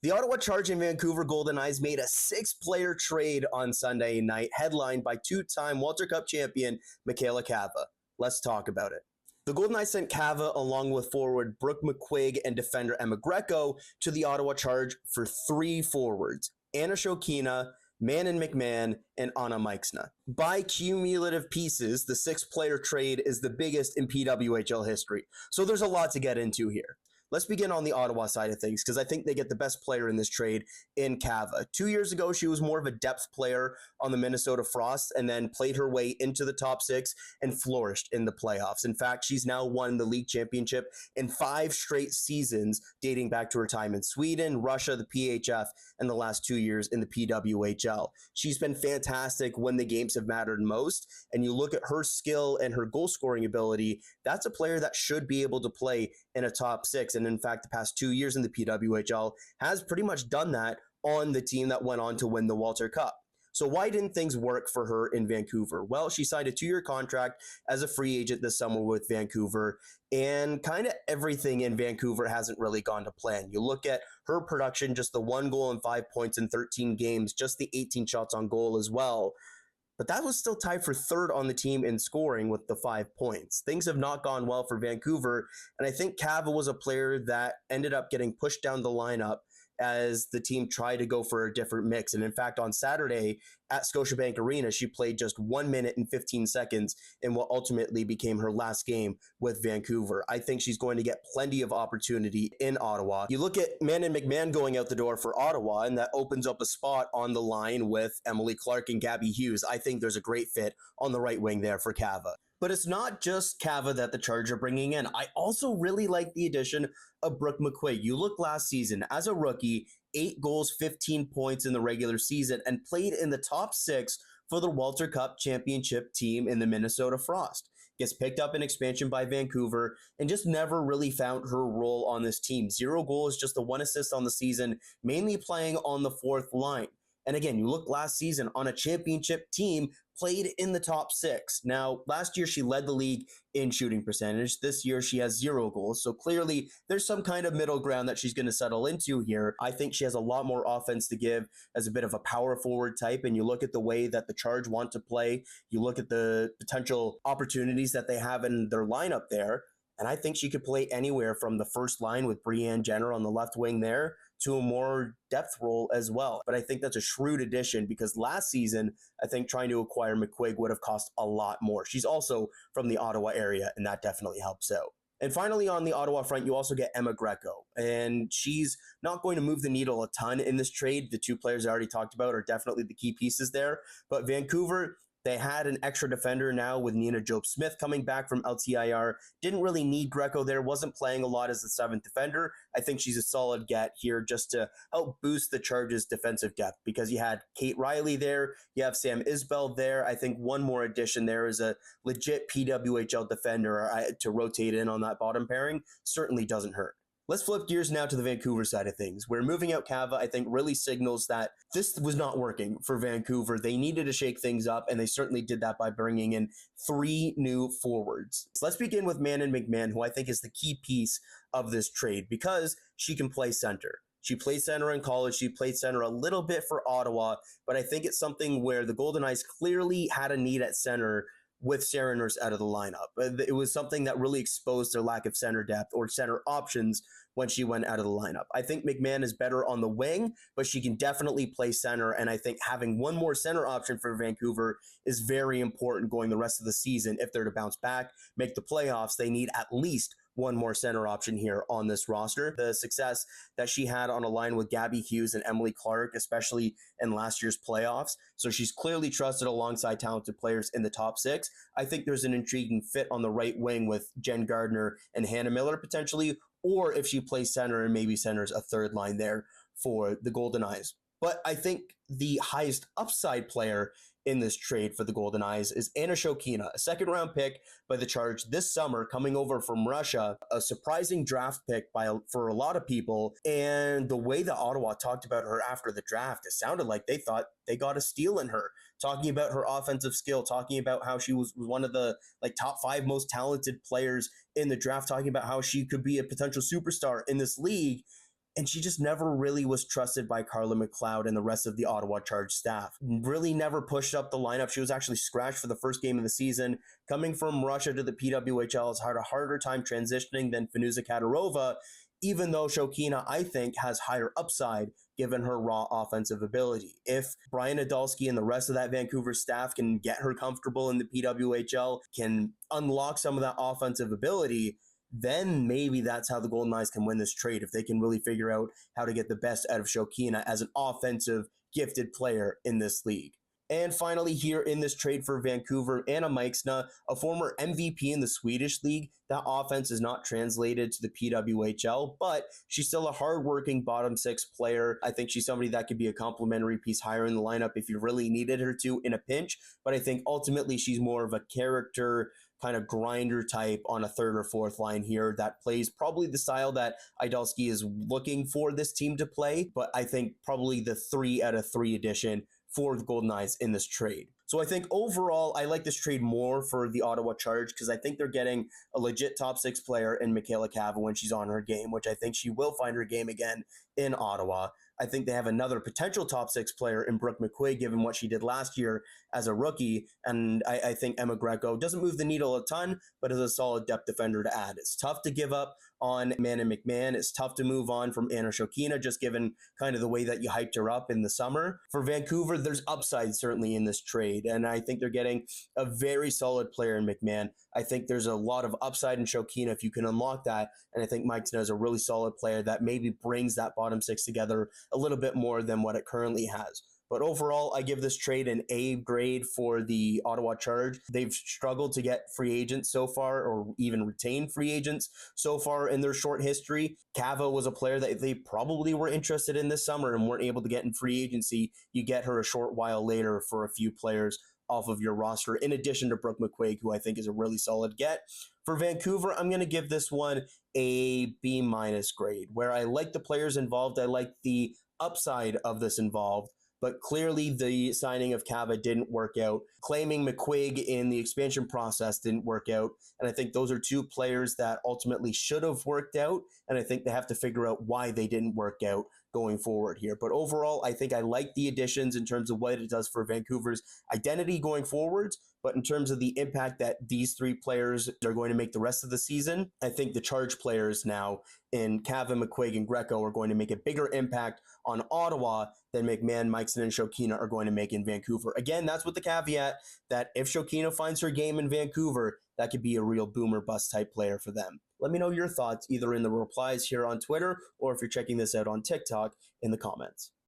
The Ottawa Charge and Vancouver Goldeneyes made a six-player trade on Sunday night, headlined by two-time Walter Cup champion Michela Cava. Let's talk about it. The Goldeneyes sent Cava along with forward Brooke, McQuigge, and defender Greco to the Ottawa Charge for three forwards: Shokhina, Mannon, McMahon, and Meixner. By cumulative pieces, the six-player trade is the biggest in PWHL history. So there's a lot to get into here. Let's begin on the Ottawa side of things, because I think they get the best player in this trade in Cava. 2 years ago, she was more of a depth player on the Minnesota Frost and then played her way into the top six and flourished in the playoffs. In fact, she's now won the league championship in 5 straight seasons, dating back to her time in Sweden, Russia, the PHF, and the last 2 years in the PWHL. She's been fantastic when the games have mattered most, and you look at her skill and her goal-scoring ability, that's a player that should be able to play in a top six. And in fact, the past 2 years in the PWHL has pretty much done that on the team that went on to win the Walter Cup. So why didn't things work for her in Vancouver? Well, she signed a 2-year contract as a free agent this summer with Vancouver, and kind of everything in Vancouver hasn't really gone to plan. You look at her production, just the 1 goal and 5 points in 13 games, just the 18 shots on goal as well. But that was still tied for third on the team in scoring with the 5 points. Things have not gone well for Vancouver, and I think Cava was a player that ended up getting pushed down the lineup as the team tried to go for a different mix. And in fact, on Saturday at Scotiabank Arena, she played just 1 minute and 15 seconds in what ultimately became her last game with Vancouver. I think she's going to get plenty of opportunity in Ottawa. You look at Mannon and McMahon going out the door for Ottawa, and that opens up a spot on the line with Emily Clark and Gabby Hughes. I think there's a great fit on the right wing there for Cava. But it's not just Cava that the Charge are bringing in. I also really like the addition of Brooke McQuigge. You look last season, as a rookie, 8 goals, 15 points in the regular season, and played in the top 6 for the Walter Cup championship team in the Minnesota Frost. Gets picked up in expansion by Vancouver and just never really found her role on this team. 0 goals, just the 1 assist on the season, mainly playing on the 4th line. And again, you look last season on a championship team, played in the top 6. Now, last year she led the league in shooting percentage. This year she has 0 goals. So clearly there's some kind of middle ground that she's going to settle into here. I think she has a lot more offense to give as a bit of a power forward type. And you look at the way that the Charge want to play, you look at the potential opportunities that they have in their lineup there. And I think she could play anywhere from the first line with Brianne Jenner on the left wing there to a more depth role as well. But I think that's a shrewd addition, because last season, I think trying to acquire McQuigge would have cost a lot more. She's also from the Ottawa area, and that definitely helps out. And finally, on the Ottawa front, you also get Greco, and she's not going to move the needle a ton in this trade. The 2 players I already talked about are definitely the key pieces there. But Vancouver, they had an extra defender now with Nina Jobe-Smith coming back from LTIR. Didn't really need Greco there. Wasn't playing a lot as the 7th defender. I think she's a solid get here just to help boost the Charge's defensive depth, because you had Kate Riley there. You have Sam Isbell there. I think one more addition there is a legit PWHL defender to rotate in on that bottom pairing. Certainly doesn't hurt. Let's flip gears now to the Vancouver side of things, where moving out Cava, I think, really signals that this was not working for Vancouver. They needed to shake things up, and they certainly did that by bringing in 3 new forwards. So let's begin with Mannon McMahon, who I think is the key piece of this trade, because she can play center. She played center in college. She played center a little bit for Ottawa, but I think it's something where the Goldeneyes clearly had a need at center with Sarah Nurse out of the lineup. It was something that really exposed their lack of center depth or center options when she went out of the lineup. I think McMahon is better on the wing, but she can definitely play center, and I think having one more center option for Vancouver is very important going the rest of the season. If they're to bounce back, make the playoffs, they need at least one more center option here on this roster. The success that she had on a line with Gabby Hughes and Emily Clark, especially in last year's playoffs. So she's clearly trusted alongside talented players in the top 6. I think there's an intriguing fit on the right wing with Jen Gardner and Hannah Miller potentially, or if she plays center and maybe centers a 3rd line there for the Goldeneyes. But I think the highest upside player in this trade for the Goldeneyes is Shokhina, a 2nd-round pick by the Charge this summer, coming over from Russia, a surprising draft pick for a lot of people. And the way that Ottawa talked about her after the draft, it sounded like they thought they got a steal in her, talking about her offensive skill, talking about how she was one of the top 5 most talented players in the draft, talking about how she could be a potential superstar in this league. and she just never really was trusted by Carla McLeod and the rest of the Ottawa Charge staff. Really never pushed up the lineup. She was actually scratched for the first game of the season. Coming from Russia to the PWHL has had a harder time transitioning than Finuza Kadyrova, even though Shokhina, I think, has higher upside given her raw offensive ability. If Brian Adolski and the rest of that Vancouver staff can get her comfortable in the PWHL, can unlock some of that offensive ability, then maybe that's how the Goldeneyes can win this trade, if they can really figure out how to get the best out of Shokhina as an offensive gifted player in this league. And finally, here in this trade for Vancouver, Anna Meixner, a former MVP in the Swedish league. That offense is not translated to the PWHL, but she's still a hardworking bottom six player. I think she's somebody that could be a complementary piece higher in the lineup if you really needed her to in a pinch. But I think ultimately she's more of a character kind of grinder type on a third or fourth line here that plays probably the style that Idalski is looking for this team to play. But I think probably the 3 out of 3 edition for the Goldeneyes in this trade. So I think overall, I like this trade more for the Ottawa Charge because I think they're getting a legit top 6 player in Michela Cava when she's on her game, which I think she will find her game again in Ottawa. I think they have another potential top 6 player in Brooke McQuigge, given what she did last year as a rookie. And I think Emma Greco doesn't move the needle a ton, but is a solid depth defender to add. It's tough to give up on Mannon McMahon. It's tough to move on from Anna Shokhina, just given kind of the way that you hyped her up in the summer. For Vancouver, there's upside certainly in this trade, and I think they're getting a very solid player in McMahon. I think there's a lot of upside in Shokhina if you can unlock that, and I think Meixner is a really solid player that maybe brings that bottom 6 together a little bit more than what it currently has. But overall, I give this trade an A grade for the Ottawa Charge. They've struggled to get free agents so far, or even retain free agents so far in their short history. Cava was a player that they probably were interested in this summer and weren't able to get in free agency. You get her a short while later for a few players off of your roster, in addition to Brooke McQuigge, who I think is a really solid get. For Vancouver, I'm going to give this one a B- grade, where I like the players involved. I like the upside of this involved. But clearly the signing of Cava didn't work out. Claiming McQuigge in the expansion process didn't work out. And I think those are 2 players that ultimately should have worked out. And I think they have to figure out why they didn't work out going forward here. But overall, I think I like the additions in terms of what it does for Vancouver's identity going forwards. But in terms of the impact that these 3 players are going to make the rest of the season, I think the Charge players now in Cava, McQuigge, and Greco are going to make a bigger impact on Ottawa than McMahon, Meixner, and Shokhina are going to make in Vancouver. Again, that's with the caveat that if Shokhina finds her game in Vancouver, that could be a real boomer bust type player for them. Let me know your thoughts either in the replies here on Twitter or if you're checking this out on TikTok in the comments.